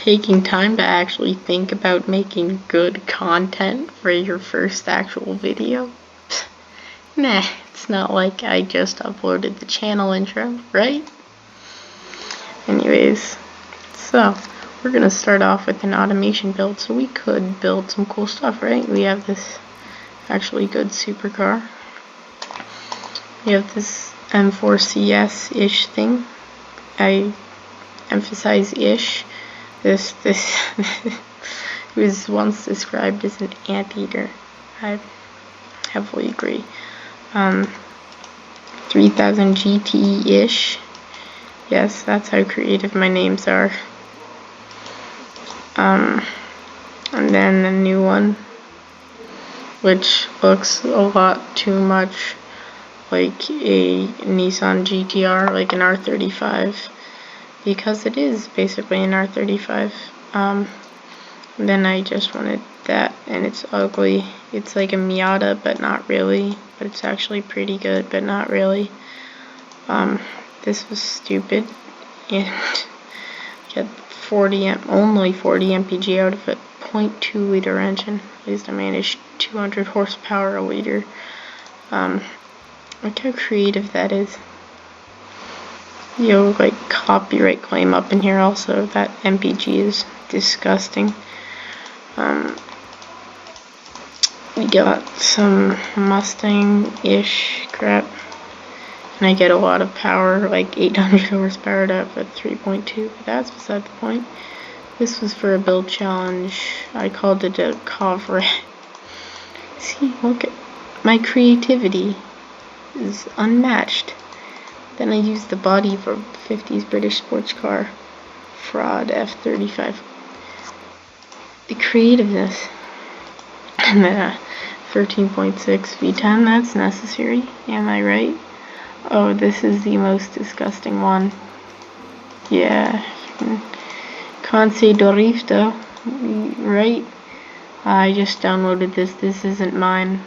taking time to actually think about making good content for your first actual video. Nah, it's not like I just uploaded the channel intro, right? Anyways, so we're gonna start off with an automation build, so we could build some cool stuff, right? We have this actually good supercar. We have this M4CS-ish thing. I emphasize ish. This was once described as an anteater. I heavily agree. 3000 GT-ish. Yes, that's how creative my names are. And then a new one, which looks a lot too much like a Nissan GTR, like an R35, because it is basically an R35. Then I just wanted that, and it's ugly. It's like a Miata, but not really. But it's actually pretty good, but not really. This was stupid, and get only 40 mpg out of it. 0.2 liter engine. At least I managed 200 horsepower a liter. Look how creative that is. Yo, like copyright claim up in here also. That MPG is disgusting. We got some Mustang-ish crap. And I get a lot of power, like 800 horsepower out of at 3.2, but that's beside the point. This was for a build challenge. I called it a cover. See, look at my creativity is unmatched. Then I used the body for 50s British sports car fraud F35. The creativeness. And then 13.6 V10, that's necessary, am I right? Oh, this is the most disgusting one. Yeah, Conceidorifto, right? I just downloaded this. This isn't mine.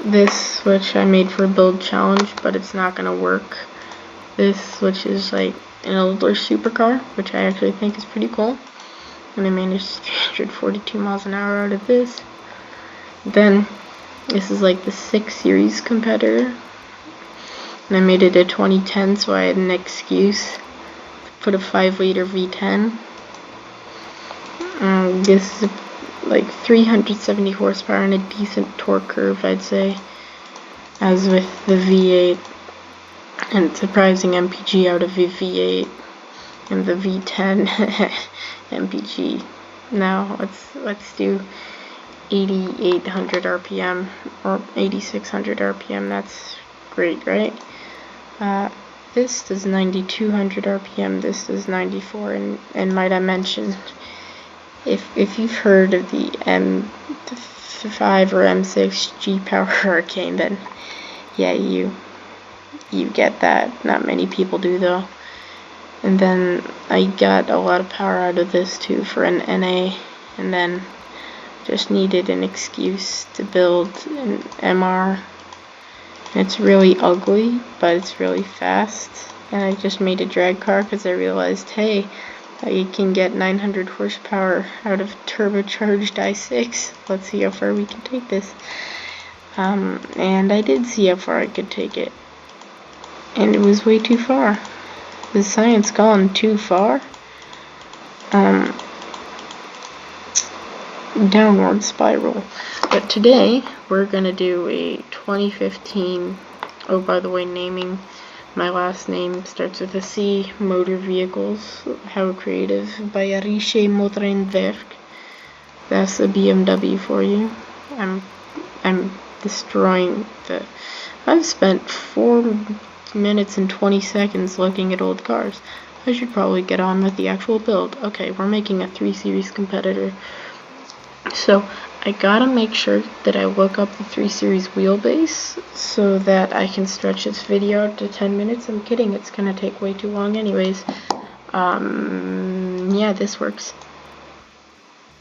This, which I made for a build challenge, but it's not gonna work. This, which is like an older supercar, which I actually think is pretty cool. And I managed 342 miles an hour out of this. Then, this is like the 6 Series competitor. And I made it a 2010, so I had an excuse to put a 5 liter V10. This is like 370 horsepower and a decent torque curve, I'd say, as with the V8, and surprising MPG out of the V8 and the V10 MPG. Now let's do 8800 RPM or 8600 RPM. That's great, right? This does 9200 RPM. This does 94. And might I mention, if you've heard of the M5 or M6 G-Power Hurricane, then yeah, you get that. Not many people do though. And then I got a lot of power out of this too for an NA, and then just needed an excuse to build an MR. It's really ugly, but it's really fast. And I just made a drag car because I realized, hey, I can get 900 horsepower out of turbocharged i6. Let's see how far we can take this. And I did see how far I could take it. And it was way too far. Has science gone too far? Downward spiral. But today we're gonna do a 2015, oh by the way, naming my last name starts with a C, motor vehicles. How creative. Bayerische Motorenwerk. That's a BMW for you. I'm destroying the. I've spent 4 minutes and 20 seconds looking at old cars. I should probably get on with the actual build. Okay, we're making a 3 Series competitor. So I gotta make sure that I look up the 3 Series wheelbase so that I can stretch this video out to 10 minutes. I'm kidding, it's gonna take way too long anyways. Yeah, this works.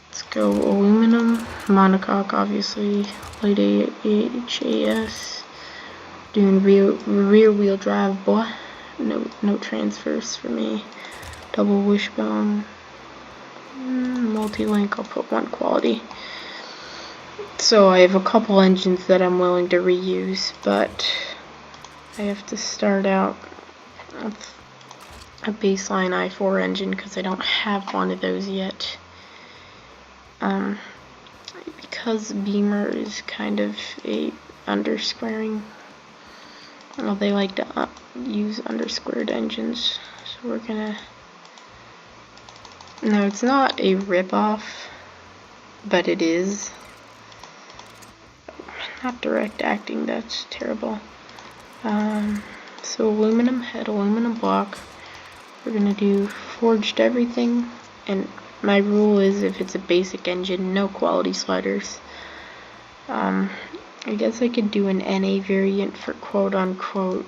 Let's go aluminum, monocoque obviously, light HAS, doing rear wheel drive, boy. No transfers for me. double wishbone, multi-link, I'll put 1 quality. So I have a couple engines that I'm willing to reuse, but I have to start out with a baseline i4 engine because I don't have one of those yet. Because Beamer is kind of a undersquaring, well, they like to use undersquared engines, so we're gonna, no, it's not a rip-off, but it is. Not direct acting, that's terrible. So aluminum head, aluminum block. We're gonna do forged everything, and my rule is if it's a basic engine, no quality sliders. I guess I could do an NA variant for quote-unquote,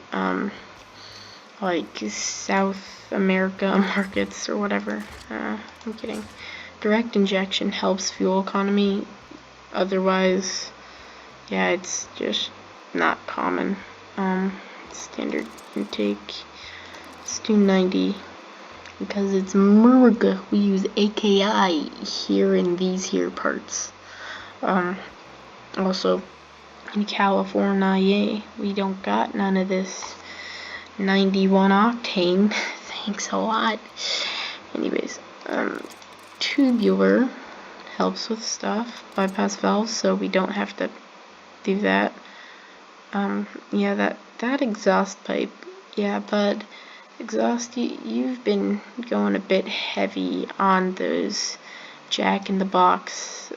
like South America markets or whatever. I'm kidding. Direct injection helps fuel economy, otherwise, yeah, it's just not common. Standard intake, let's do 90. Because it's America, we use AKI here in these here parts. Also, in California, we don't got none of this 91 octane. Thanks a lot. Anyways, tubular helps with stuff. Bypass valves, so we don't have to do that. Yeah, that exhaust pipe. Yeah, but exhaust, you've been going a bit heavy on those Jack-in-the-Box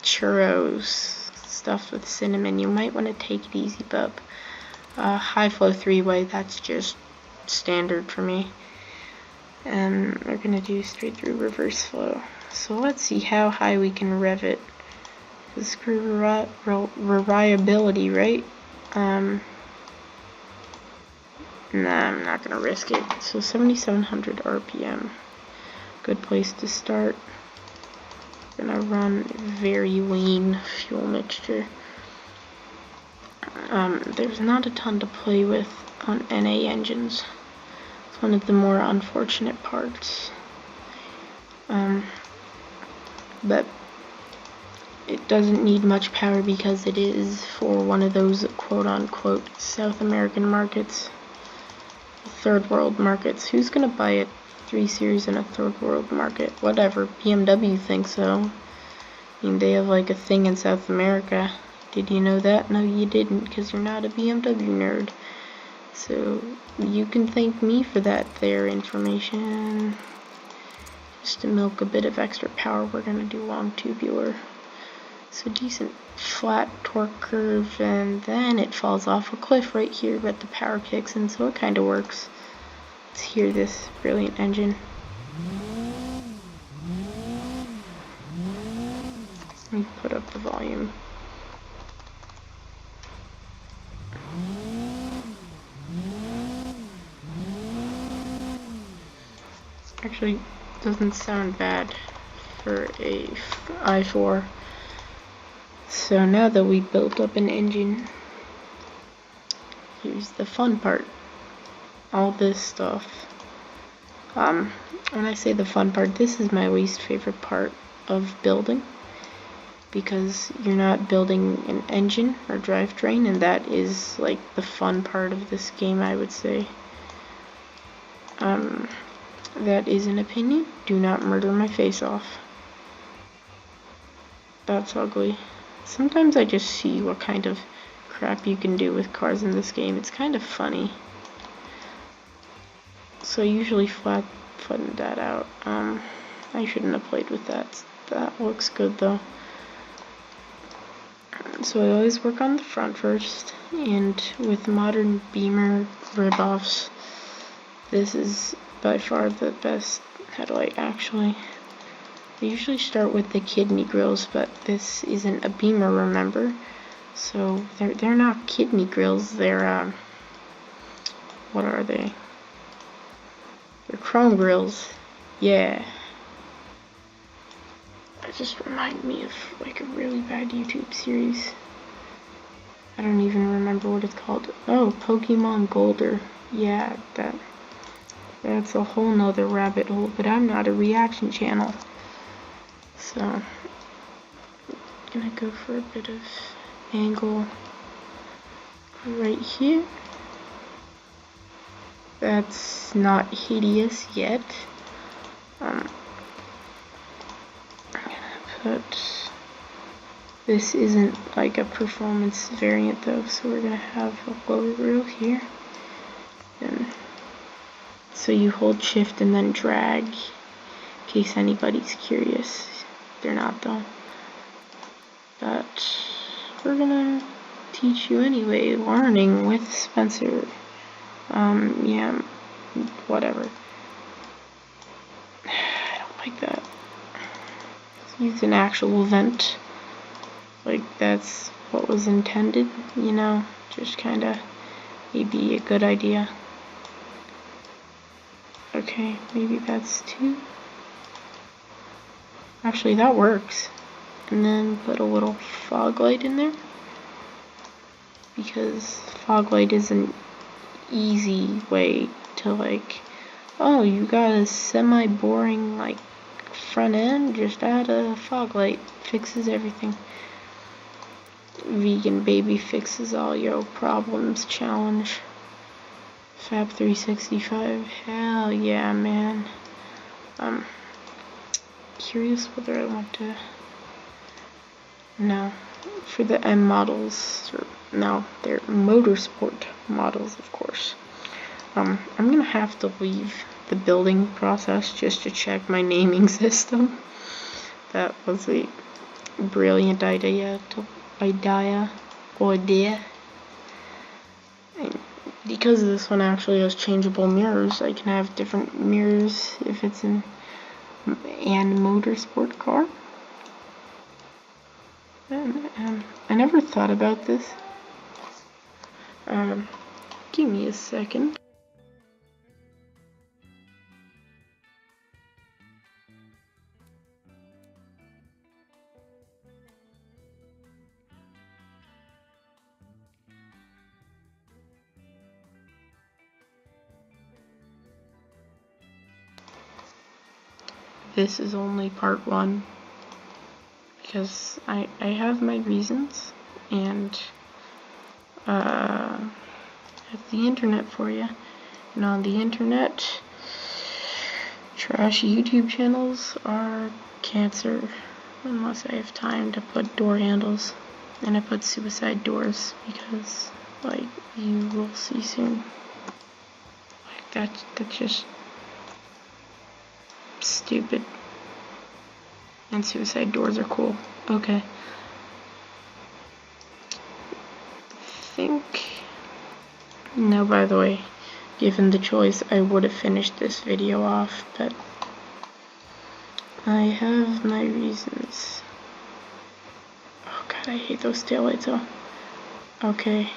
churros, stuff with cinnamon. You might want to take it easy, bub. High flow 3-way, that's just standard for me. And we're gonna do straight through reverse flow. So let's see how high we can rev it. This reliability, right? Nah, I'm not gonna risk it. So 7,700 RPM, good place to start. We're gonna run very lean fuel mixture. There's not a ton to play with on NA engines. It's one of the more unfortunate parts. But it doesn't need much power because it is for one of those quote-unquote South American markets. Third world markets. Who's gonna buy a 3 Series in a third world market? Whatever, BMW thinks so. I mean, they have like a thing in South America. Did you know that? No, you didn't, because you're not a BMW nerd. So you can thank me for that there information. Just to milk a bit of extra power, we're gonna do long tubular. So decent flat torque curve, and then it falls off a cliff right here, but the power kicks in, so it kind of works. Let's hear this brilliant engine. Let me put up the volume. Actually, doesn't sound bad for a i4. So now that we built up an engine, here's the fun part. All this stuff. When I say the fun part, this is my least favorite part of building, because you're not building an engine or drivetrain, and that is like the fun part of this game, I would say. That is an opinion. Do not murder my face off. That's ugly. Sometimes I just see what kind of crap you can do with cars in this game. It's kind of funny. So I usually flatten that out. I shouldn't have played with that. That looks good though. So I always work on the front first, and with modern Beamer rip-offs, this is by far the best headlight actually. I usually start with the kidney grills, but this isn't a Beamer, remember? So they're not kidney grills, they're what are they? They're chrome grills. Yeah. It just reminded me of like a really bad YouTube series. I don't even remember what it's called. Oh, Pokemon Golder. Yeah, that. That's a whole nother rabbit hole, but I'm not a reaction channel. So, I'm gonna go for a bit of angle right here. That's not hideous yet. I'm gonna put, this isn't like a performance variant though, so we're gonna have a lower rail here. And so you hold shift and then drag, in case anybody's curious. They're not though. But we're gonna teach you anyway, learning with Spencer. Yeah, whatever. I don't like that. Let's use an actual vent. Like, that's what was intended, you know? Just kinda maybe a good idea. Okay, maybe that's 2. Actually, that works. And then put a little fog light in there, because fog light is an easy way to, like, oh, you got a semi-boring, like, front end, just add a fog light. Fixes everything. Vegan baby fixes all your problems challenge. Fab 365, hell yeah, man. I'm curious whether I want to, no, for the M models, no, they're motorsport models, of course. I'm gonna have to leave the building process just to check my naming system. That was a brilliant idea. And because this one actually has changeable mirrors, I can have different mirrors if it's an motorsport car. And I never thought about this. Give me a second. This is only part 1 because I have my reasons, and I have the internet for you. And on the internet, trash YouTube channels are cancer unless I have time to put door handles. And I put suicide doors because, like, you will see soon. Like, that's just stupid. And suicide doors are cool. Okay. No, by the way, given the choice, I would have finished this video off, but I have my reasons. Oh god, I hate those taillights though. Okay,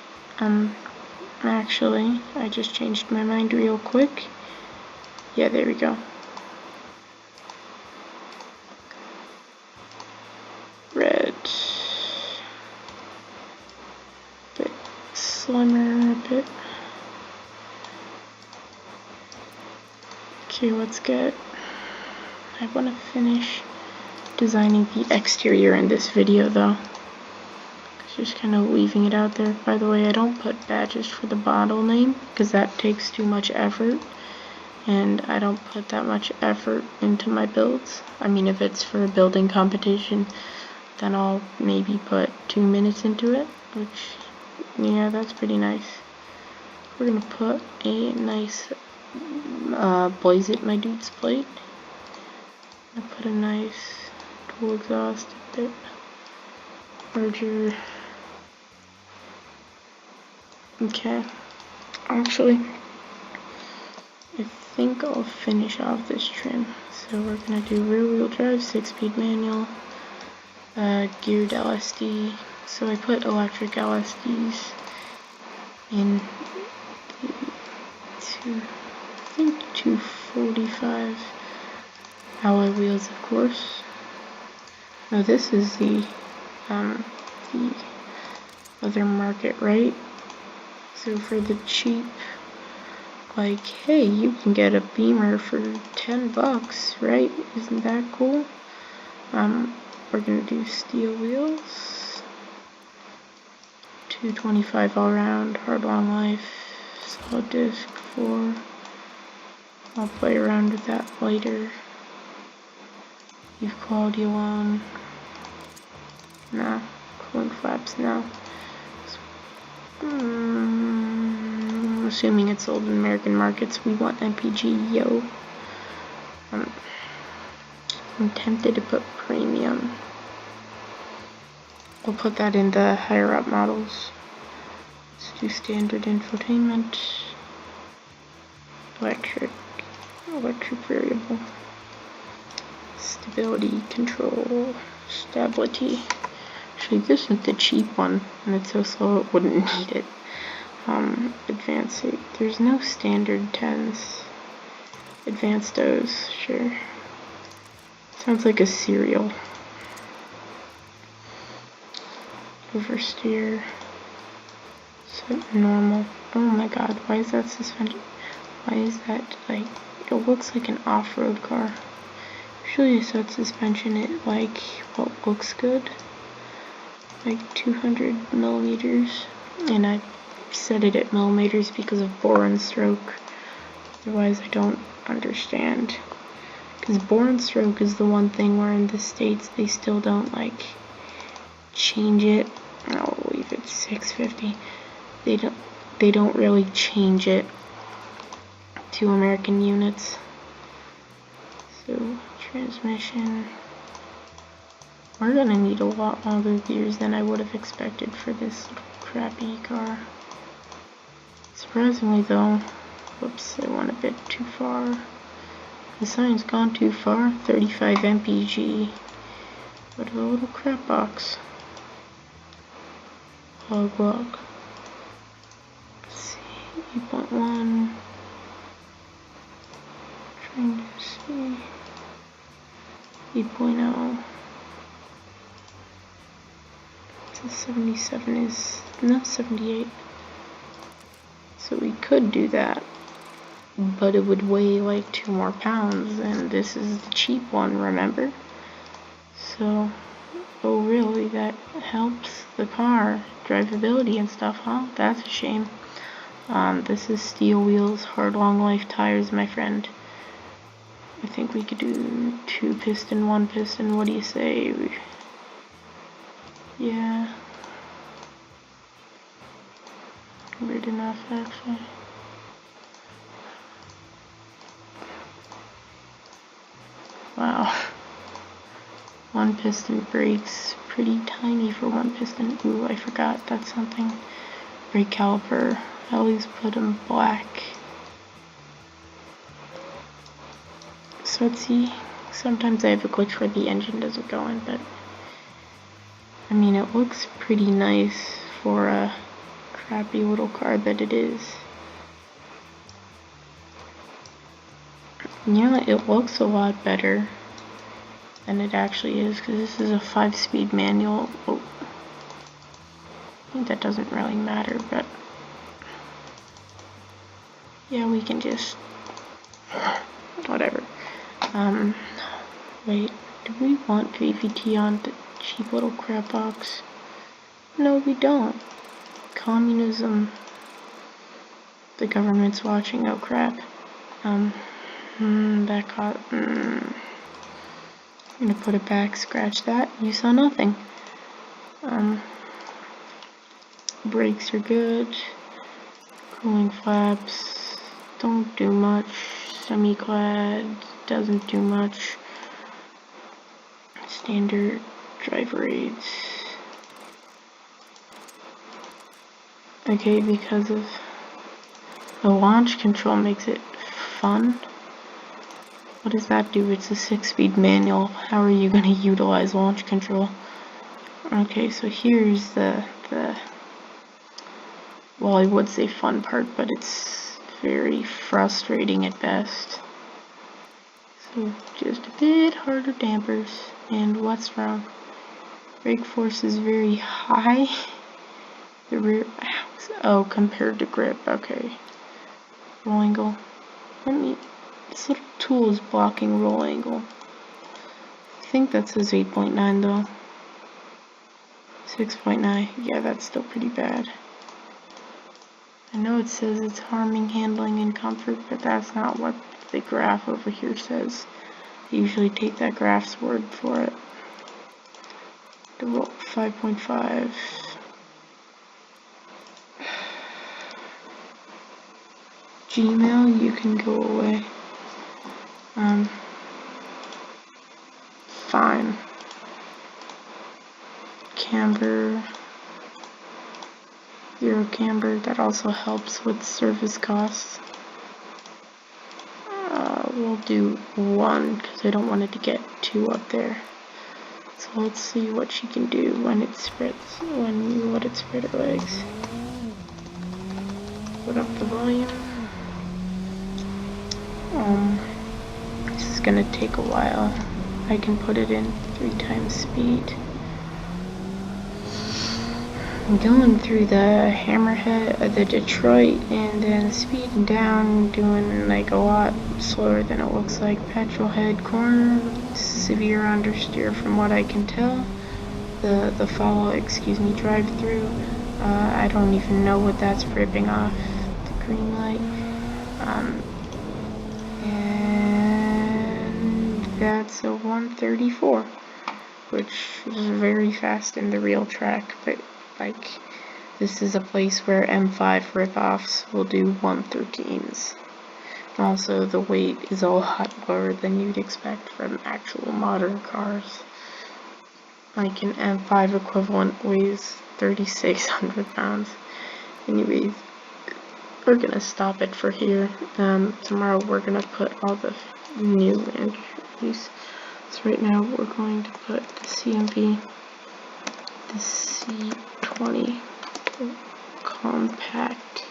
actually, I just changed my mind real quick. Yeah, there we go. Red. Bit slimmer, a bit. Okay, let's get, I want to finish designing the exterior in this video though. Just kind of leaving it out there. By the way, I don't put badges for the model name because that takes too much effort, and I don't put that much effort into my builds. I mean, if it's for a building competition, then I'll maybe put 2 minutes into it, which, yeah, that's pretty nice. We're gonna put a nice blaze it my dude's plate. I put a nice dual exhaust, a bit larger. Okay, actually, I think I'll finish off this trim. So we're gonna do rear wheel drive, 6-speed manual, geared LSD. So I put electric LSDs in I think 245 alloy wheels, of course. Now this is the other market, right? So for the cheap like, hey, you can get a Beamer for $10, right? Isn't that cool? We're gonna do steel wheels, 225 all around, hard long life, solid disc 4. I'll play around with that later. Leave quality alone. No. Cooling flaps, no. Assuming it's sold in American markets, we want MPG, yo. I'm tempted to put premium. I'll put that in the higher up models. Let's do standard infotainment. Electric variable. Stability control. Stability. Actually, this isn't the cheap one, and it's so slow it wouldn't need it. Advanced 8. There's no standard 10s. Advanced O's, sure. Sounds like a cereal. Oversteer. Set normal. Oh my god, why is that suspension? Why is that, like, it looks like an off-road car. Usually I set suspension at, like, what looks good. Like 200 millimeters. And I set it at millimeters because of bore and stroke. Otherwise I don't understand. Because bore and stroke is the one thing where in the States they still don't, like, change it. I'll leave it 650. They don't really change it to American units. So transmission. We're gonna need a lot longer gears than I would have expected for this crappy car. Surprisingly though, whoops, I went a bit too far. The sign's gone too far. 35 mpg. But a little crap box. Log. Let's see, 8.1. Trying to see. 8.0. So 77 is, no, 78. So we could do that, but it would weigh like 2 more pounds, and this is the cheap one, remember? So, oh really, that helps the car, drivability and stuff, huh? That's a shame. This is steel wheels, hard long life tires, my friend. I think we could do 2 piston, 1 piston, what do you say? Yeah. Good enough, actually. Wow. 1 piston brakes, pretty tiny for 1 piston. Ooh, I forgot, that's something. Brake caliper, I always put them black. So let's see, sometimes I have a glitch where the engine doesn't go in, but I mean, it looks pretty nice for a crappy little car that it is. Yeah, it looks a lot better than it actually is, because this is a 5-speed manual. Oh. I think that doesn't really matter, but yeah, we can just whatever. Wait, do we want VVT on the cheap little crap box? No, we don't. Communism. The government's watching. Oh crap. That got. I'm gonna put it back. Scratch that. You saw nothing. Brakes are good. Cooling flaps don't do much. Semi-clad doesn't do much. Standard driver aids. Okay, because of the launch control makes it fun. What does that do? It's a 6-speed manual. How are you going to utilize launch control? Okay, so here's the well, I would say fun part, but it's very frustrating at best. So just a bit harder dampers. And what's wrong? Brake force is very high. The rear, oh, compared to grip, okay. Roll angle. This little tool is blocking roll angle. I think that says 8.9 though. 6.9. Yeah, that's still pretty bad. I know it says it's harming handling and comfort, but that's not what the graph over here says. I usually take that graph's word for it. The roll 5.5. Gmail, you can go away. Fine. Camber. 0 camber, that also helps with service costs. We'll do 1 because I don't want it to get 2 up there. So let's see what she can do when it spreads, when you let it spread her legs. Put up the volume. This is gonna take a while. I can put it in 3 times speed. I'm going through the Hammerhead, the Detroit, and then speeding down, doing like a lot slower than it looks like. Petrolhead corner, severe understeer from what I can tell. The drive through. I don't even know what that's ripping off the green light. And that's a 134, which is very fast in the real track, but like, this is a place where M5 rip-offs will do 113s. Also, the weight is a lot lower than you'd expect from actual modern cars. Like, an M5 equivalent weighs 3,600 pounds. Anyways, we're gonna stop it for here. Tomorrow we're gonna put all the new entries. So right now we're going to put the CMV, the C20 compact.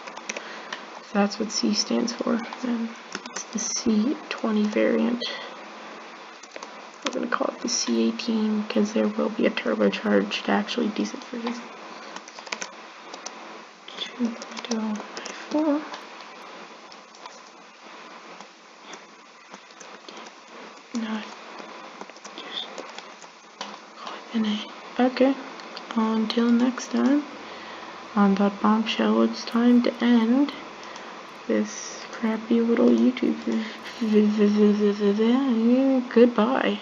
So that's what C stands for. And it's the C20 variant. We're gonna call it the C18 because there will be a turbocharged, actually decent version. 2.0i4. No, just call it NA. Okay. Until next time, on that bombshell, it's time to end this crappy little YouTube. Goodbye.